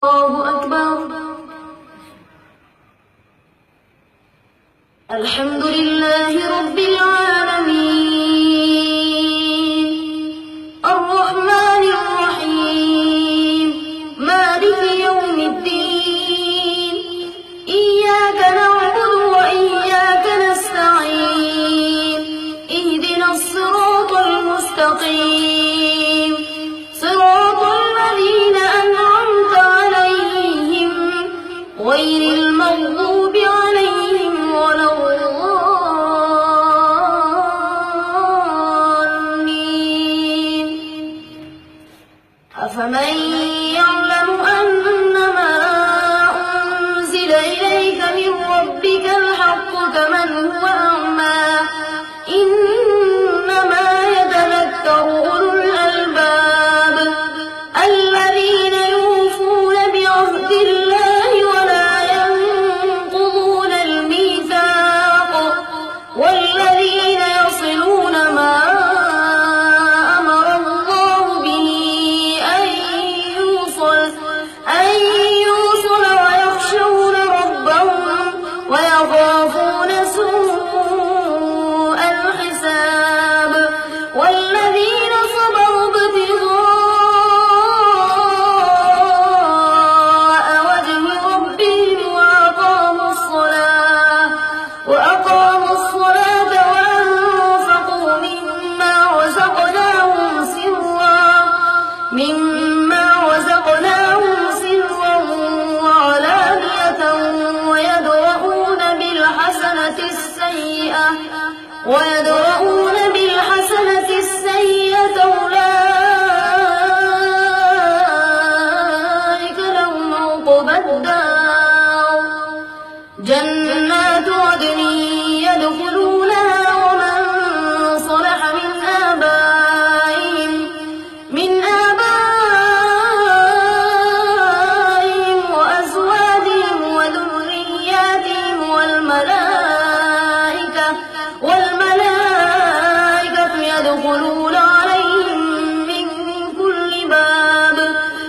الله أكبر. الحمد لله رب العالمين الرحمن الرحيم مالك يوم الدين إياك نعبد وإياك نستعين اهدنا الصراط المستقيم صراط الذين أنعمت عليهم غير المغضوب عليهم ولا الضالين. أفمن يعلم أنما أنزل إليك من ربك الحق كمن هو أعمى إنما يتذكر أولو الألباب الذين يوفون بعهد الله ولا ينقضون الميثاق والذين يصلون ما أمر الله به أن يوصل ويخشون ربهم ويخافون سوء الحساب والذين صبروا ابتغاء وجه ربهم وأقاموا الصلاة وأنفقوا مما رزقناهم سرا وعلانية ويدرؤون بالحسنة السيئة أولئك لهم عقبى الدار جنات عدن يدخلونها ومن صلح من آبائهم وأزواجهم وذرياتهم والملائكة يدخلون عليهم من كل باب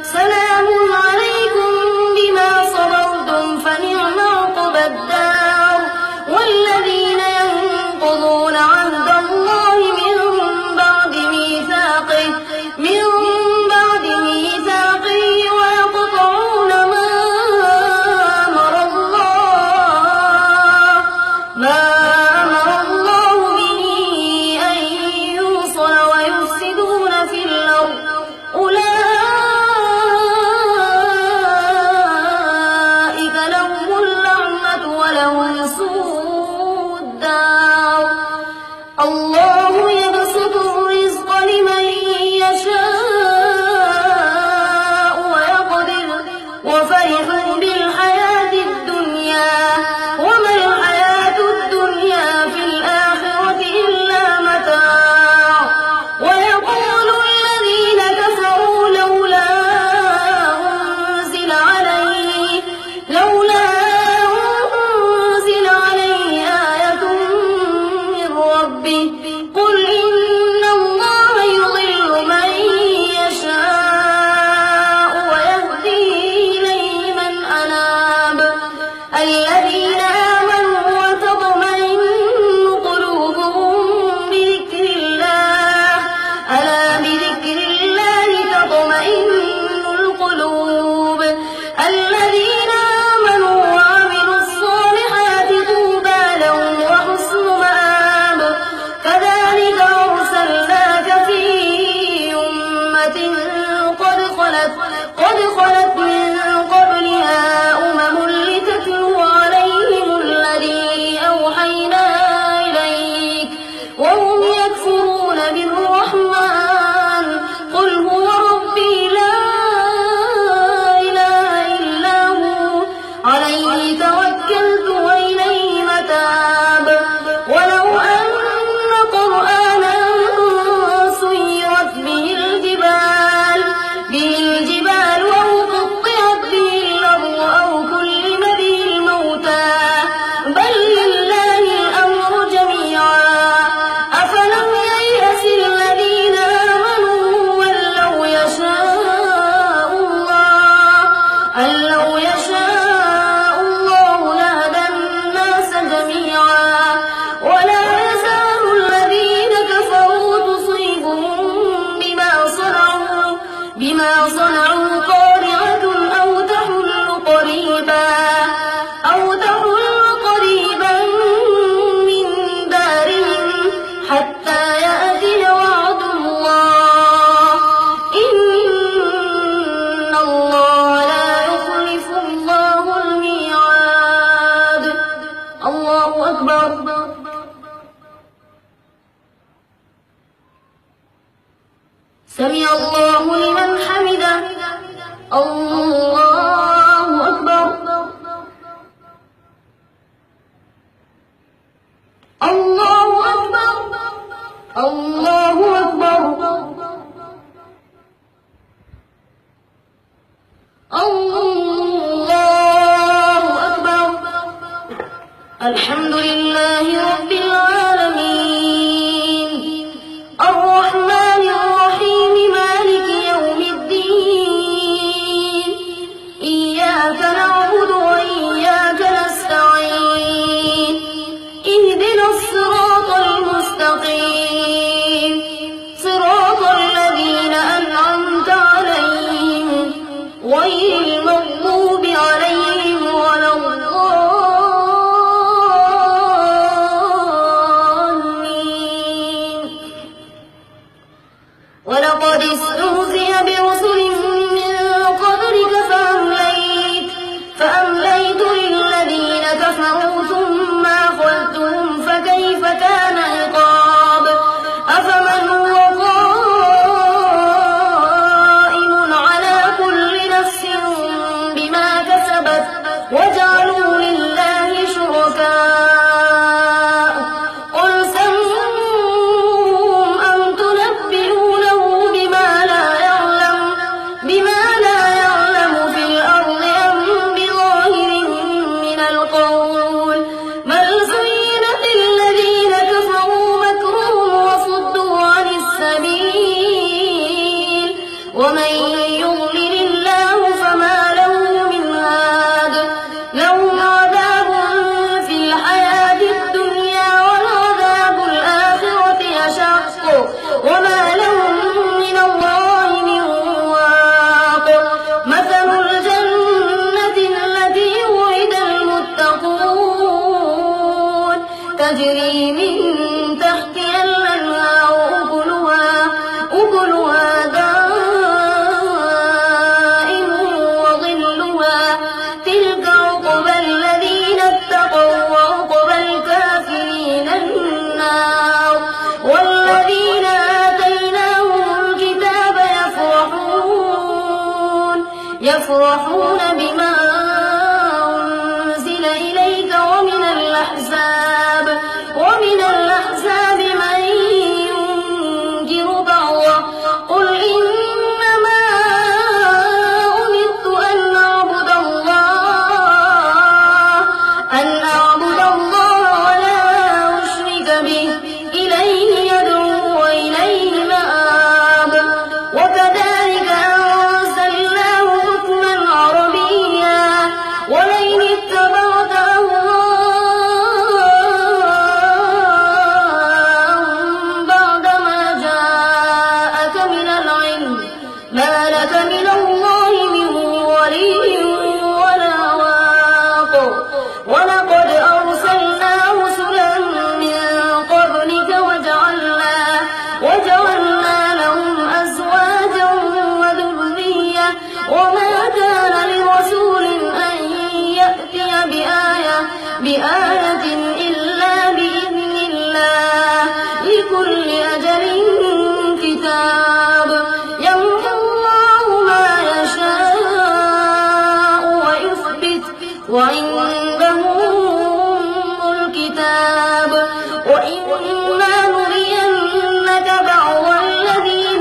سلام عليكم بما صبرتم فنعم عقبى الدار. الحمد لله رب العالمين الرحمن الرحيم مالك يوم الدين إياك نعبد وإياك نستعين اهدنا الصراط المستقيم صراط الذين أنعمت عليهم غير المغضوب عليهم ولا الضالين. ولقد استهزئ برسل من قبلك فأمليت للذين كفروا ثم أخذتهم فكيف كان عقاب أفمن هو قائم على كل نفس بما كسبت وجعلوا لله شركاء قل سموهم أم تنبئونه بما لا يعلم في الأرض أم بظاهر من القول بل زين للذين كفروا مكرهم وصدوا عن السبيل ومن يضلل الله فما له من هاد لهم عذاب في الحياة الدنيا والعذاب الآخرة أشق وما لهم من الله من واق مثل الجنة التي وعد المتقون تجري من تحتها الأنهار أكلها دائم وظلها تلك عقبى الذين اتقوا وعقبى الكافرين النار والذين آتيناهم الكتاب يفرحون بما أنزل إليك ومن الأحزاب من ينكر بعضه قل إنما أمرت أن أعبد الله ولا أشرك به إليه يدعو وإليه مآب وكذلك أنزلناه حكما عربيا ولئن اتبعت أهواءهم بعدما جاءك من العلم ما لك من الله من ولي ولا واق ولقد أرسلنا رسلا من قبلك وجعلنا لهم أزواجا وذرية وما كان لرسول أن يأتي بآية إلا بإذن الله لكل أجل كتاب يمحو الله ما يشاء ويثبت وعنده أم الكتاب وإما نرينك بعض الذي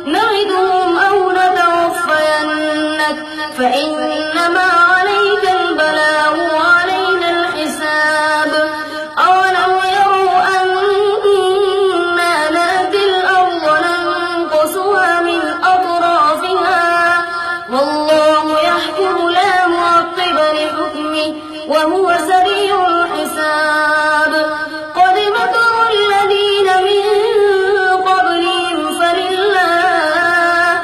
نعدهم أو نتوفينك فإنما عليك البلاغ وعلينا الحساب أولم يروا أنا نأتي الأرض ننقصها من أطرافها والله يحكم لا معقب لحكمه وهو سريع الحساب قد مكر الذين من قبلهم فلله